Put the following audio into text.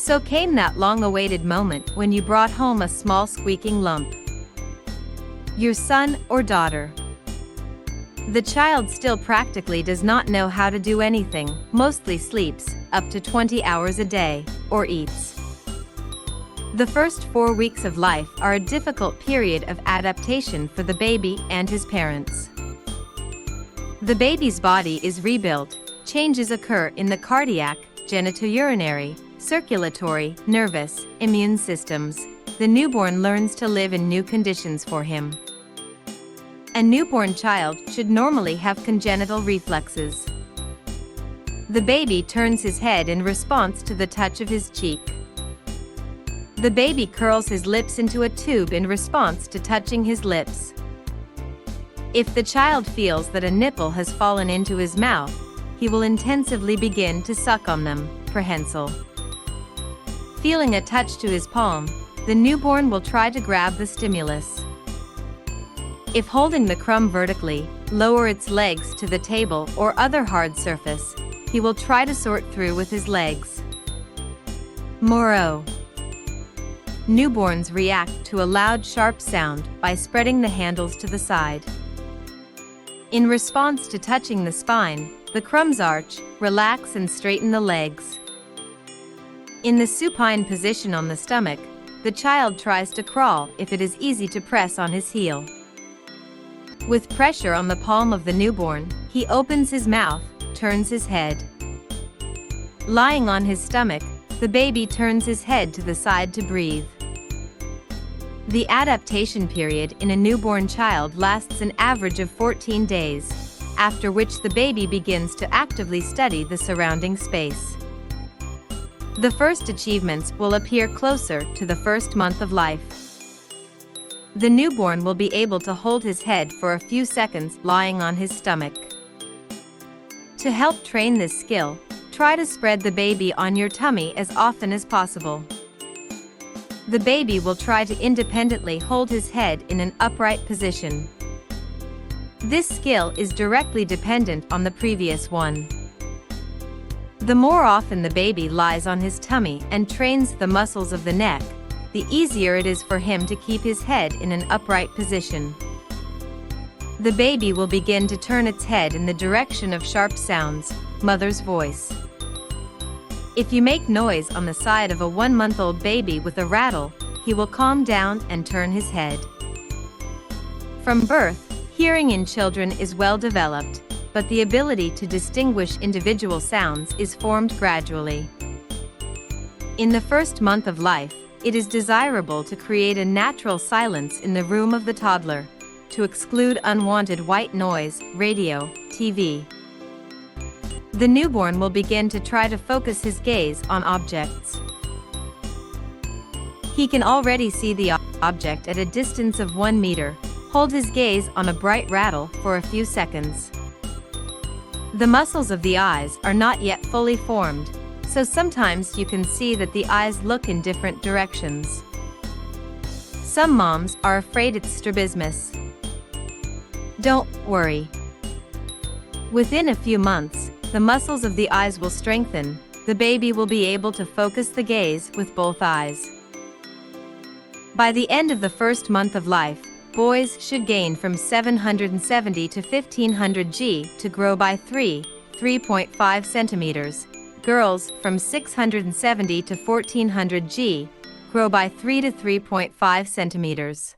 So came that long-awaited moment when you brought home a small squeaking lump. Your son or daughter. The child still practically does not know how to do anything, mostly sleeps, up to 20 hours a day, or eats. The first 4 weeks of life are a difficult period of adaptation for the baby and his parents. The baby's body is rebuilt, changes occur in the cardiac, genitourinary, circulatory, nervous, immune systems. The newborn learns to live in new conditions for him. A newborn child should normally have congenital reflexes. The baby turns his head in response to the touch of his cheek. The baby curls his lips into a tube in response to touching his lips. If the child feels that a nipple has fallen into his mouth, he will intensively begin to suck on them, prehensile. Feeling a touch to his palm, the newborn will try to grab the stimulus. If holding the crumb vertically, lower its legs to the table or other hard surface, he will try to sort through with his legs. Moro. Newborns react to a loud, sharp sound by spreading the handles to the side. In response to touching the spine, the crumbs arch, relax and straighten the legs. In the supine position on the stomach, the child tries to crawl if it is easy to press on his heel. With pressure on the palm of the newborn, he opens his mouth, turns his head. Lying on his stomach, the baby turns his head to the side to breathe. The adaptation period in a newborn child lasts an average of 14 days, after which the baby begins to actively study the surrounding space. The first achievements will appear closer to the first month of life. The newborn will be able to hold his head for a few seconds lying on his stomach. To help train this skill, try to spread the baby on your tummy as often as possible. The baby will try to independently hold his head in an upright position. This skill is directly dependent on the previous one. The more often the baby lies on his tummy and trains the muscles of the neck, the easier it is for him to keep his head in an upright position. The baby will begin to turn its head in the direction of sharp sounds, mother's voice. If you make noise on the side of a 1-month-old baby with a rattle, he will calm down and turn his head. From birth, hearing in children is well developed, but the ability to distinguish individual sounds is formed gradually. In the first month of life, it is desirable to create a natural silence in the room of the toddler, to exclude unwanted white noise, radio, TV. The newborn will begin to try to focus his gaze on objects. He can already see the object at a distance of 1 meter. Hold his gaze on a bright rattle for a few seconds. The muscles of the eyes are not yet fully formed, so sometimes you can see that the eyes look in different directions. Some moms are afraid it's strabismus. Don't worry. Within a few months, the muscles of the eyes will strengthen. The baby will be able to focus the gaze with both eyes. By the end of the first month of life, boys should gain from 770 to 1500 g to grow by 3.5 centimeters. Girls from 670 to 1400 g grow by 3 to 3.5 centimeters.